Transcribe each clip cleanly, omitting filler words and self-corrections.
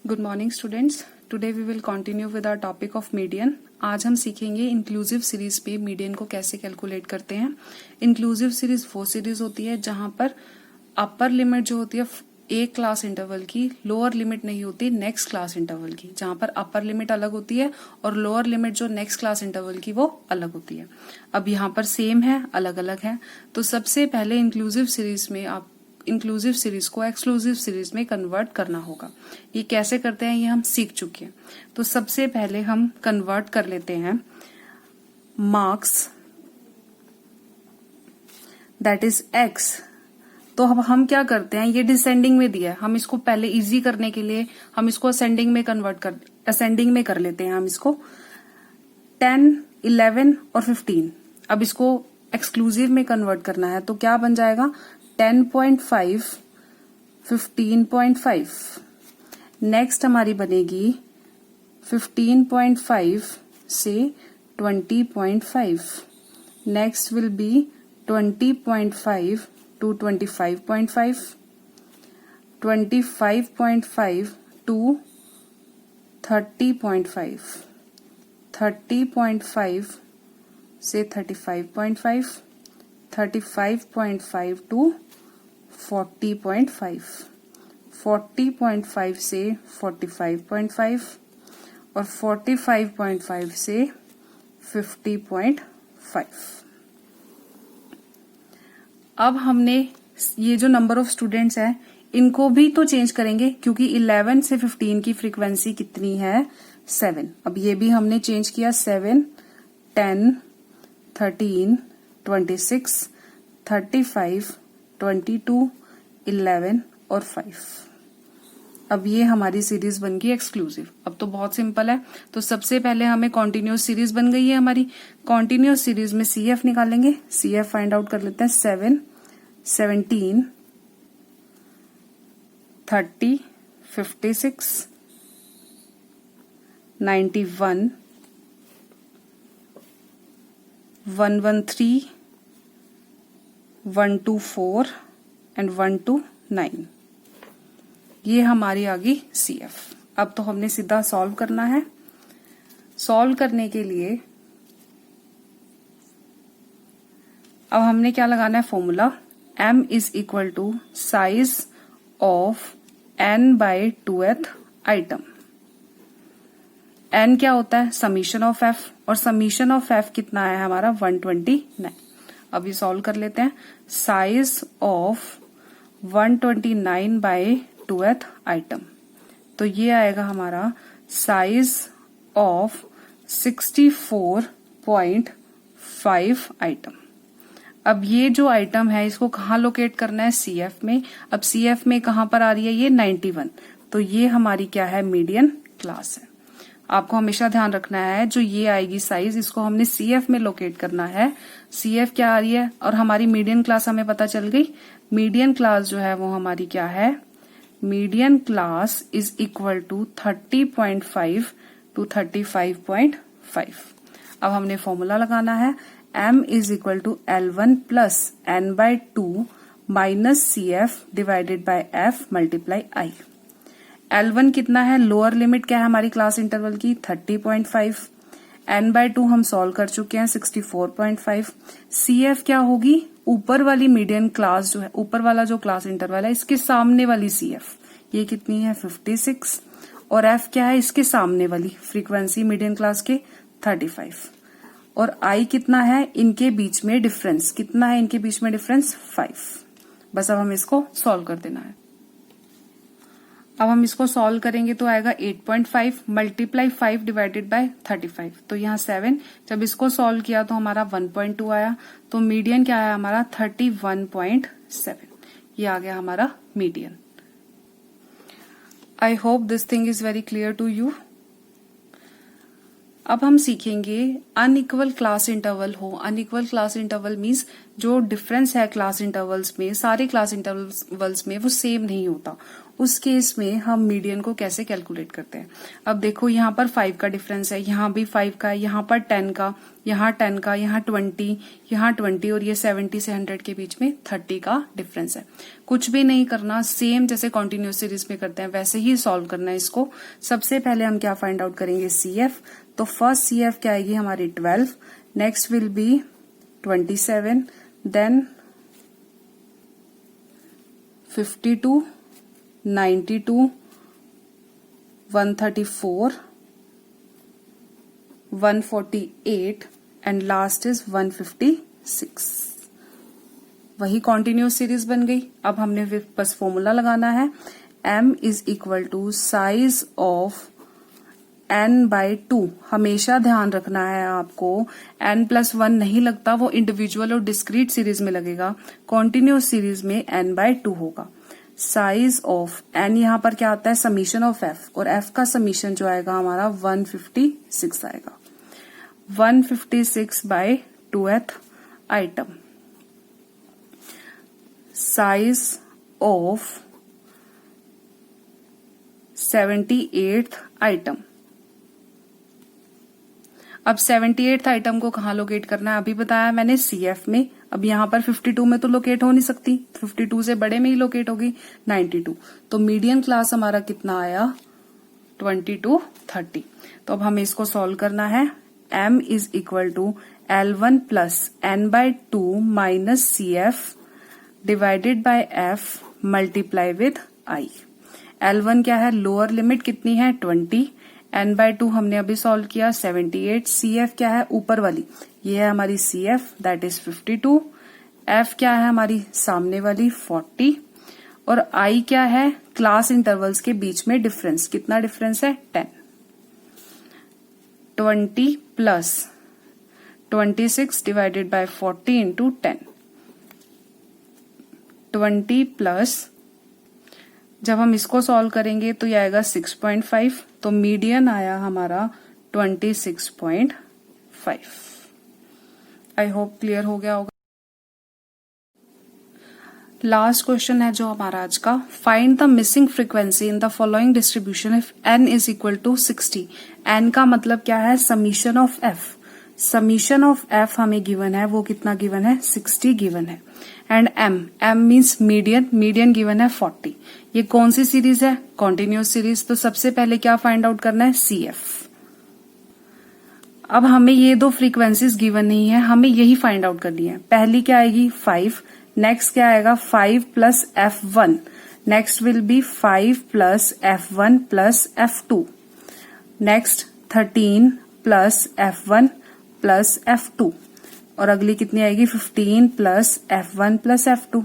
Good morning students, today we will continue with our topic of median. आज हम सीखेंगे inclusive series पे median को कैसे कैलकुलेट करते हैं। इंक्लूसिव सीरीज वो सीरीज होती है जहां पर अपर लिमिट जो होती है एक क्लास इंटरवल की, लोअर लिमिट नहीं होती नेक्स्ट क्लास इंटरवल की, जहां पर अपर लिमिट अलग होती है और लोअर लिमिट जो नेक्स्ट क्लास इंटरवल की वो अलग होती है। अब यहाँ पर सेम है, अलग अलग है। तो सबसे पहले इंक्लूसिव सीरीज में आप इंक्लूसिव सीरीज को एक्सक्लूसिव सीरीज में कन्वर्ट करना होगा। ये कैसे करते हैं ये हम सीख चुके हैं। तो सबसे पहले हम कन्वर्ट कर लेते हैं मार्क्स दैट इज एक्स। तो अब हम क्या करते हैं, ये डिसेंडिंग में दिया है, हम इसको पहले इजी करने के लिए हम इसको असेंडिंग में असेंडिंग में कर लेते हैं। हम इसको 10, 11 और 15। अब इसको एक्सक्लूसिव में कन्वर्ट करना है तो क्या बन जाएगा 10.5, 15.5। नेक्स्ट हमारी बनेगी 15.5 से 20.5। Next will B 20.5 to 25.5, 25.5 to 30.5, 30.5 से 35.5, 35.5 to 40.5, 40.5 से 45.5 और 45.5 से 50.5। अब हमने ये जो नंबर ऑफ स्टूडेंट्स हैं इनको भी तो चेंज करेंगे, क्योंकि 11 से 15 की फ्रीक्वेंसी कितनी है 7। अब ये भी हमने चेंज किया 7, 10, 13, 26, 35, 22, 11 और 5। अब ये हमारी सीरीज बन गई एक्सक्लूसिव। अब तो बहुत सिंपल है। तो सबसे पहले हमें कॉन्टिन्यूस सीरीज बन गई है हमारी। कॉन्टिन्यूस सीरीज में CF निकालेंगे। CF फाइंड आउट कर लेते हैं 7, 17, 30, 56, 91, 113, 124 एंड 129। ये हमारी आ गई CF। अब तो हमने सीधा सॉल्व करना है। सॉल्व करने के लिए अब हमने क्या लगाना है formula, M is equal to size of n/2th item. n क्या होता है समीशन ऑफ f, और समीशन ऑफ f कितना है हमारा 129। अब ये सॉल्व कर लेते हैं। साइज ऑफ 129/2th आइटम, तो ये आएगा हमारा साइज ऑफ 64.5 आइटम। अब ये जो आइटम है इसको कहाँ लोकेट करना है CF में। अब CF में कहाँ पर आ रही है ये 91, तो ये हमारी क्या है मीडियन क्लास है। आपको हमेशा ध्यान रखना है जो ये आएगी साइज, इसको हमने CF में लोकेट करना है। CF क्या आ रही है और हमारी मीडियन क्लास हमें पता चल गई। मीडियन क्लास जो है वो हमारी क्या है, median class is equal to 30.5 to 35.5। अब हमने फॉर्मूला लगाना है M is equal to L1 plus n/2 minus CF divided by F multiply I। L1 कितना है, लोअर लिमिट क्या है हमारी क्लास इंटरवल की 30.5, n/2 हम सॉल्व कर चुके हैं 64.5। CF क्या होगी, ऊपर वाली मीडियन क्लास जो है, ऊपर वाला जो क्लास इंटरवल है इसके सामने वाली CF, ये कितनी है 56, और F क्या है इसके सामने वाली फ्रीक्वेंसी मीडियन क्लास के 35, और I कितना है इनके बीच में डिफरेंस, कितना है इनके बीच में डिफरेंस 5। बस अब हम इसको सॉल्व कर देना है। अब हम इसको सॉल्व करेंगे तो आएगा 8.5 मल्टीप्लाई 5 डिवाइडेड बाय 35, तो यहाँ 7। जब इसको सॉल्व किया तो हमारा 1.2 आया, तो मीडियन क्या है हमारा 31.7। ये आ गया हमारा median. I hope this thing is very clear to you. अब हम सीखेंगे अनइक्वल क्लास इंटरवल हो। अनइक्वल क्लास इंटरवल मीन्स जो डिफरेंस है क्लास इंटरवल्स में, सारे क्लास इंटरवल्स में वो सेम नहीं होता। उस केस में हम मीडियन को कैसे कैलकुलेट करते हैं। अब देखो यहाँ पर 5 का डिफरेंस है, यहाँ भी 5 का है, यहाँ पर 10 का, यहाँ 10 का, यहाँ 20, यहाँ 20 और ये 70 से 100 के बीच में 30 का डिफरेंस है। कुछ भी नहीं करना, सेम जैसे कॉन्टिन्यूस सीरीज में करते हैं वैसे ही सॉल्व करना है इसको। सबसे पहले हम क्या फाइंड आउट करेंगे, CF। तो फर्स्ट CF क्या आएगी हमारी 12, next will be 27, then 52, 92, 134, 148 and last is 156। वही कॉन्टिन्यूस सीरीज बन गई। अब हमने बस फॉर्मूला लगाना है, m is equal to size of n/2। हमेशा ध्यान रखना है आपको, n+1 नहीं लगता, वो इंडिविजुअल और डिस्क्रीट सीरीज में लगेगा। कॉन्टिन्यूस सीरीज में n/2 होगा। साइज ऑफ n यहाँ पर क्या आता है, समीशन ऑफ f, और f का समीशन जो आएगा हमारा 156 आएगा। 156/2th item. Size of 78th item. अब 78th आइटम को कहाँ लोकेट करना है, अभी बताया मैंने CF में। अब यहाँ पर 52 में तो लोकेट हो नहीं सकती, 52 से बड़े में ही लोकेट होगी 92। तो मीडियन क्लास हमारा कितना आया, 22, 30। तो अब हमें इसको सॉल्व करना है। m is equal to L1 plus n/2 minus CF divided by f multiply with I। L1 क्या है, लोअर लिमिट कितनी है 20, n/2 हमने अभी सॉल्व किया 78, CF क्या है ऊपर वाली, ये है हमारी CF दैट इज 52, F क्या है हमारी सामने वाली 40, और I क्या है क्लास इंटरवल्स के बीच में डिफरेंस, कितना डिफरेंस है 10। 20 plus 26 divided by 40 into 10। 20 plus, जब हम इसको सॉल्व करेंगे तो ये आएगा 6.5, तो मीडियन आया हमारा 26.5। आई होप क्लियर हो गया होगा। लास्ट क्वेश्चन है जो हमारा आज का, find the missing frequency in the following distribution if n is equal to 60। n का मतलब क्या है, summation of f। Summation of f हमें गिवन है, वो कितना गिवन है 60 गिवन है। And m means median, median given है 40। ये कौन सी सीरीज है, कॉन्टिन्यूस सीरीज। तो सबसे पहले क्या फाइंड आउट करना है, CF। अब हमें ये दो फ्रीक्वेंसीज गिवन नहीं है, हमें यही फाइंड आउट करनी है। पहली क्या आएगी 5, नेक्स्ट क्या आएगा 5 plus F1, next will B 5 plus F1 plus F2, next 13 plus F1 plus F2, और अगली कितनी आएगी 15 प्लस F1 प्लस F2।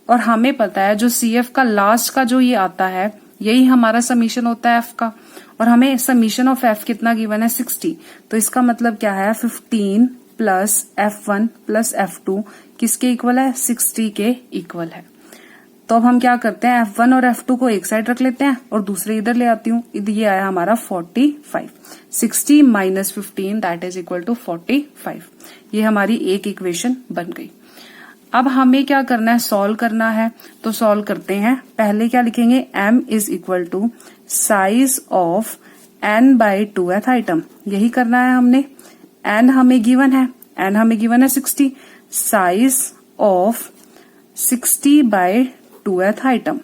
और हमें पता है जो CF का लास्ट का जो ये आता है यही हमारा समीशन होता है F का, और हमें समीशन ऑफ F कितना गिवन है 60। तो इसका मतलब क्या है 15 प्लस F1 प्लस F2 किसके इक्वल है, 60 के इक्वल है। तो अब हम क्या करते हैं, F1 और F2 को एक साइड रख लेते हैं और दूसरे इधर ले आती हूँ। ये आया हमारा 45, 60 minus 15 that is equal to 45। ये हमारी एक इक्वेशन बन गई। अब हमें क्या करना है, सॉल्व करना है। तो सॉल्व करते हैं। पहले क्या लिखेंगे, m is equal to size of n/2th item. यही करना है हमने। n हमें गिवन है, n हमें गिवन है 60, साइज ऑफ 60/2th आइटम।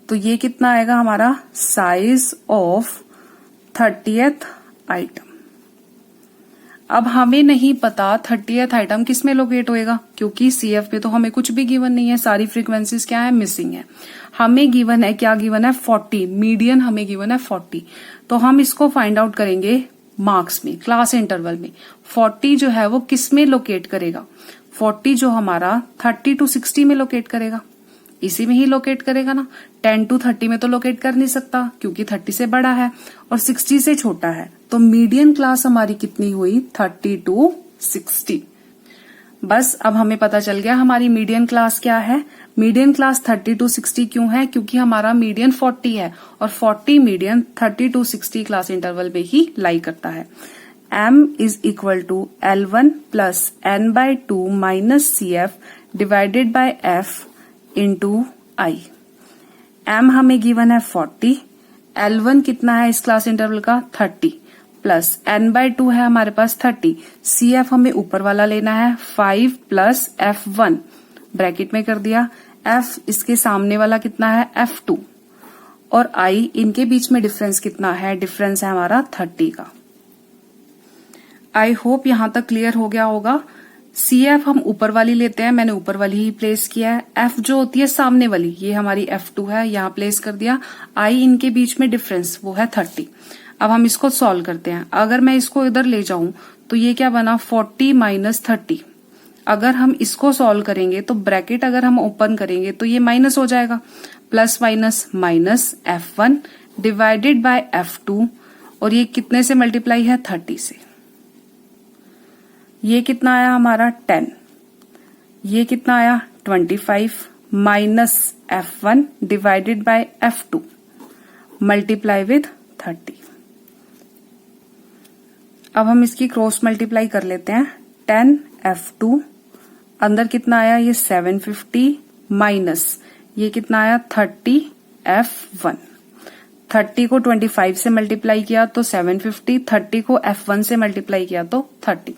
तो ये कितना आएगा हमारा, साइज ऑफ 30th आइटम। अब हमें नहीं पता 30th आइटम किस में लोकेट होएगा, क्योंकि CF पे तो हमें कुछ भी गिवन नहीं है, सारी फ्रीक्वेंसीज क्या है, मिसिंग है। हमें गिवन है, क्या गिवन है 40, मीडियन हमें गिवन है 40। तो हम इसको फाइंड आउट करेंगे मार्क्स में, क्लास इंटरवल में। 40 जो है वो किस में लोकेट करेगा, 40 जो हमारा 30 to 60 में लोकेट करेगा, इसी में ही लोकेट करेगा ना। 10 to 30 में तो लोकेट कर नहीं सकता क्योंकि 30 से बड़ा है और 60 से छोटा है। तो मीडियन क्लास हमारी कितनी हुई, 30 to 60। बस अब हमें पता चल गया हमारी मीडियन क्लास क्या है। मीडियन क्लास 30 to 60 क्यों है? क्योंकि हमारा मीडियन 40 है और 40 मीडियन 30 to 60 क्लास इंटरवल में ही लाई करता है। m is equal to L1 plus n by 2 minus CF divided by F into I। m हमें गिवन है 40, L1 कितना है इस क्लास इंटरवल का 30 प्लस n by 2 है हमारे पास 30, CF हमें ऊपर वाला लेना है 5 प्लस F1 ब्रैकेट में कर दिया, F इसके सामने वाला कितना है F2 और I इनके बीच में डिफरेंस कितना है? डिफरेंस है हमारा 30 का। आई होप यहां तक क्लियर हो गया होगा। CF हम ऊपर वाली लेते हैं, मैंने ऊपर वाली ही प्लेस किया है। F जो होती है सामने वाली, ये हमारी F2 है, यहां प्लेस कर दिया। I इनके बीच में डिफरेंस वो है 30। अब हम इसको सॉल्व करते हैं। अगर मैं इसको इधर ले जाऊं तो ये क्या बना 40 माइनस 30। अगर हम इसको सॉल्व करेंगे तो ब्रैकेट अगर हम ओपन करेंगे तो ये माइनस हो जाएगा, plus minus minus F1 divided by F2 और ये कितने से मल्टीप्लाई है 30 से। ये कितना आया हमारा 10, ये कितना आया 25 minus F1 divided by F2 multiply with 30। अब हम इसकी क्रॉस मल्टीप्लाई कर लेते हैं। 10 F2 अंदर कितना आया ये 750 माइनस ये कितना आया 30 F1। 30 को 25 से मल्टीप्लाई किया तो 750, 30 को F1 से मल्टीप्लाई किया तो 30।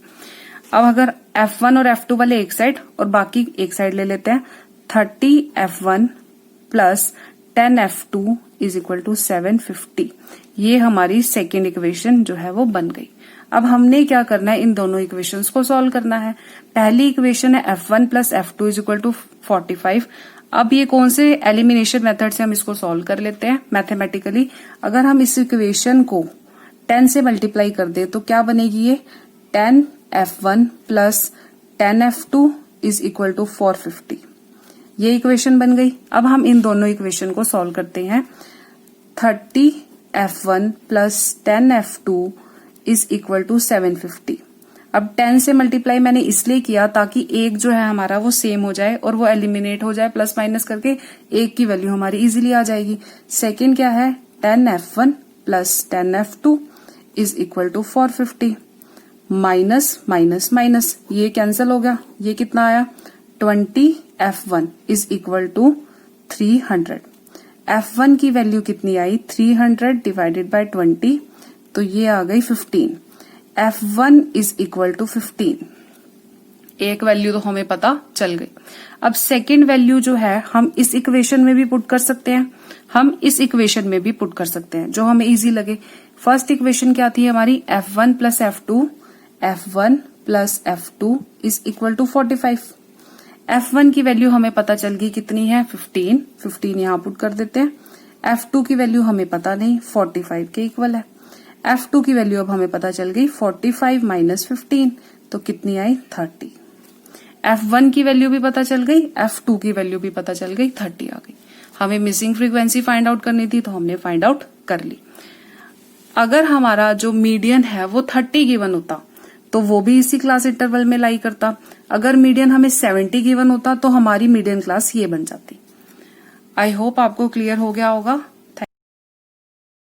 अब अगर F1 और F2 वाले एक साइड और बाकी एक साइड ले लेते हैं, 30 F1 plus 10 F2 is equal to 750। ये हमारी सेकेंड इक्वेशन जो है वो बन गई। अब हमने क्या करना है, इन दोनों इक्वेशंस को सॉल्व करना है। पहली इक्वेशन है F1 plus F2 is equal to 45। अब ये कौन से एलिमिनेशन मेथड से हम इसको सॉल्व कर लेते हैं मैथमेटिकली। अगर हम इस इक्वेशन को 10 से मल्टीप्लाई कर दे तो क्या बनेगी ये 10 F1 plus 10 F2 is equal to 450। ये इक्वेशन बन गई। अब हम इन दोनों इक्वेशन को सॉल्व करते हैं। 30 F1 plus 10 F2 is equal to 750। अब 10 से मल्टीप्लाई मैंने इसलिए किया ताकि एक जो है हमारा वो सेम हो जाए और वो एलिमिनेट हो जाए, प्लस माइनस करके एक की वैल्यू हमारी इजीली आ जाएगी। सेकेंड क्या है 10 F1 plus 10 F2 is equal to 450। Minus minus minus ये कैंसिल हो गया, ये कितना आया 20 F1 is equal to 300। F1 की वैल्यू कितनी आई 300 डिवाइडेड बाय 20 तो ये आ गई 15। F1 is equal to 15। एक वैल्यू तो हमें पता चल गई। अब सेकेंड वैल्यू जो है हम इस इक्वेशन में भी पुट कर सकते हैं, हम इस इक्वेशन में भी पुट कर सकते हैं जो हमें इजी लगे। फर्स्ट इक्वेशन क्या थी हमारी F1 plus F2, F1 plus F2 is equal to 45। F1 की वैल्यू हमें पता चल गई कितनी है 15, 15 यहां पुट कर देते हैं। F2 की वैल्यू हमें पता नहीं, 45 के इक्वल है। F2 की वैल्यू अब हमें पता चल गई 45 माइनस 15 तो कितनी आई 30। F1 की वैल्यू भी पता चल गई, F2 की वैल्यू भी पता चल गई, 30 आ गई। हमें मिसिंग फ्रीक्वेंसी फाइंड आउट करनी थी तो हमने फाइंड आउट कर ली। अगर हमारा जो मीडियन है वो 30 गिवन होता तो वो भी इसी क्लास इंटरवल में लाई करता। अगर मीडियन हमें 70 गिवन होता तो हमारी मीडियन क्लास ये बन जाती। आई होप आपको क्लियर हो गया होगा।